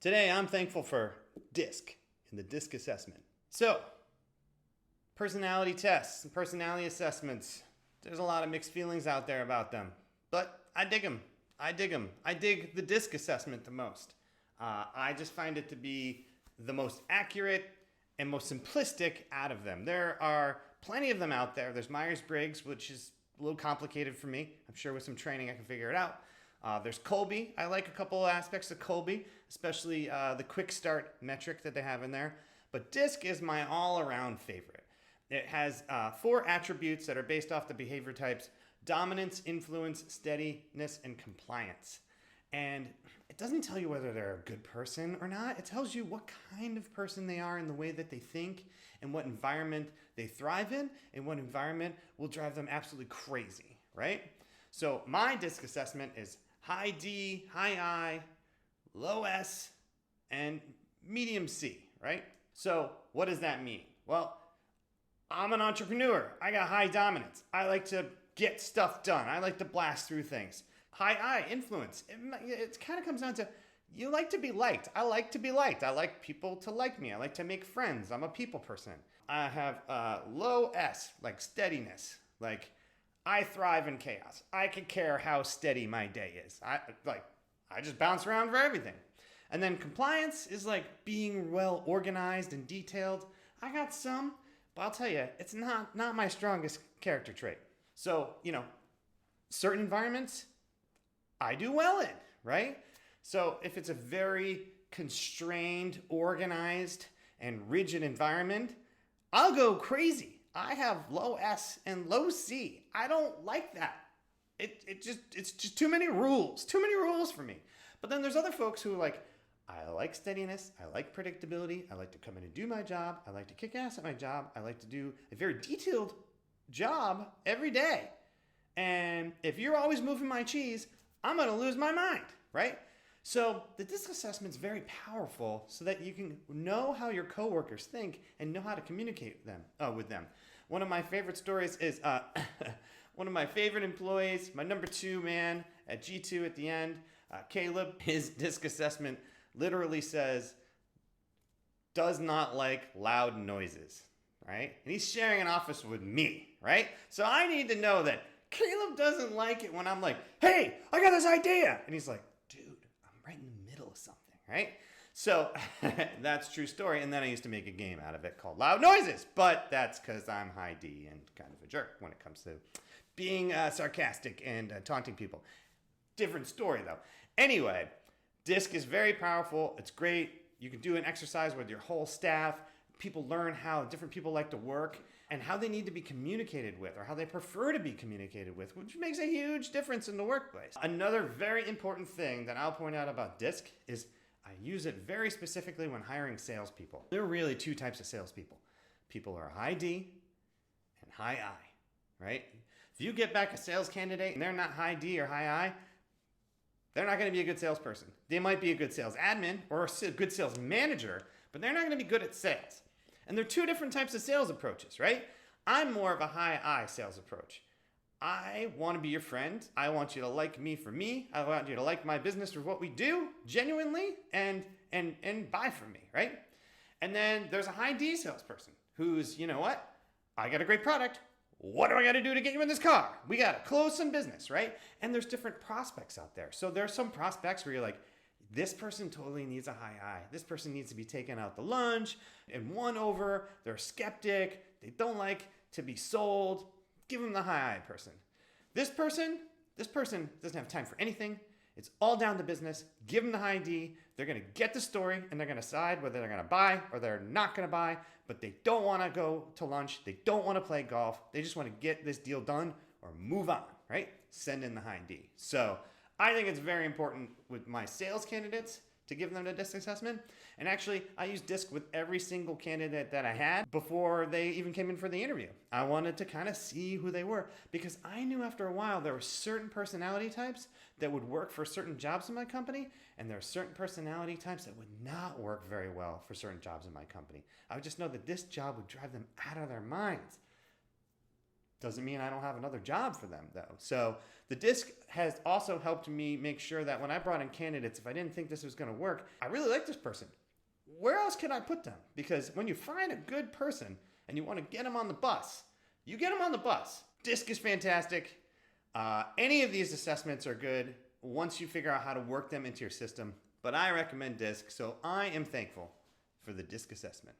Today, I'm thankful for DISC in the DISC assessment. So, personality tests and personality assessments, there's a lot of mixed feelings out there about them, but I dig them. I dig the DISC assessment the most. I just find it to be the most accurate and most simplistic out of them. There are plenty of them out there. There's Myers Briggs, which is a little complicated for me. I'm sure with some training I can figure it out. There's Kolbe. I like a couple of aspects of Kolbe, especially the quick start metric that they have in there. But DISC is my all-around favorite. It has 4 attributes that are based off the behavior types: dominance, influence, steadiness, and compliance. And it doesn't tell you whether they're a good person or not. It tells you what kind of person they are in the way that they think and what environment they thrive in and what environment will drive them absolutely crazy, right? So my DISC assessment is high D, high I, low S, and medium C, right? So what does that mean? Well, I'm an entrepreneur. I got high dominance. I like to get stuff done. I like to blast through things. High I, influence. It kind of comes down to you like to be liked. I like to be liked. I like people to like me. I like to make friends. I'm a people person. I have low S, like steadiness. Like I thrive in chaos. I could care how steady my day is. I just bounce around for everything. And then compliance is like being well organized and detailed. I got some, but I'll tell you, it's not my strongest character trait. So, certain environments I do well in, right? So if it's a very constrained, organized, and rigid environment, I'll go crazy. I have low S and low C. I don't like that. It's just too many rules. Too many rules for me. But then there's other folks who are like, I like steadiness. I like predictability. I like to come in and do my job. I like to kick ass at my job. I like to do a very detailed job every day. And if you're always moving my cheese, I'm going to lose my mind, right? So the DISC assessment is very powerful so that you can know how your coworkers think and know how to communicate with them. One of my favorite stories is one of my favorite employees, my number 2 man at G2 at the end, Caleb. His DISC assessment literally says, does not like loud noises, right? And he's sharing an office with me, right? So I need to know that Caleb doesn't like it when I'm like, hey, I got this idea. And he's like, dude, right in the middle of something, right? So that's true story. And then I used to make a game out of it called Loud Noises, but that's because I'm high D and kind of a jerk when it comes to being sarcastic and taunting people. Different story though. Anyway, DISC is very powerful. It's great. You can do an exercise with your whole staff. People learn how different people like to work and how they need to be communicated with or how they prefer to be communicated with, which makes a huge difference in the workplace. Another very important thing that I'll point out about DISC is I use it very specifically when hiring salespeople. There are really 2 types of salespeople. People who are high D and high I, right? If you get back a sales candidate and they're not high D or high I, they're not going to be a good salesperson. They might be a good sales admin or a good sales manager, but they're not going to be good at sales. And there are 2 different types of sales approaches, right? I'm more of a high I sales approach. I want to be your friend. I want you to like me for me. I want you to like my business for what we do genuinely and buy from me, right? And then there's a high D salesperson who's, you know what? I got a great product. What do I got to do to get you in this car? We got to close some business, right? And there's different prospects out there. So there's some prospects where you're like, this person totally needs a high I. This person needs to be taken out to lunch and won over. They're a skeptic. They don't like to be sold. Give them the high I person. This person doesn't have time for anything. It's all down to business. Give them the high D. They're going to get the story and they're going to decide whether they're going to buy or they're not going to buy, but they don't want to go to lunch. They don't want to play golf. They just want to get this deal done or move on, right? Send in the high D. So I think it's very important with my sales candidates to give them a DISC assessment. And actually, I used DISC with every single candidate that I had before they even came in for the interview. I wanted to kind of see who they were because I knew after a while there were certain personality types that would work for certain jobs in my company, and there are certain personality types that would not work very well for certain jobs in my company. I would just know that this job would drive them out of their minds. Doesn't mean I don't have another job for them, though. So the DISC has also helped me make sure that when I brought in candidates, if I didn't think this was going to work, I really like this person. Where else can I put them? Because when you find a good person and you want to get them on the bus, you get them on the bus. DISC is fantastic. Any of these assessments are good once you figure out how to work them into your system. But I recommend DISC, so I am thankful for the DISC assessment.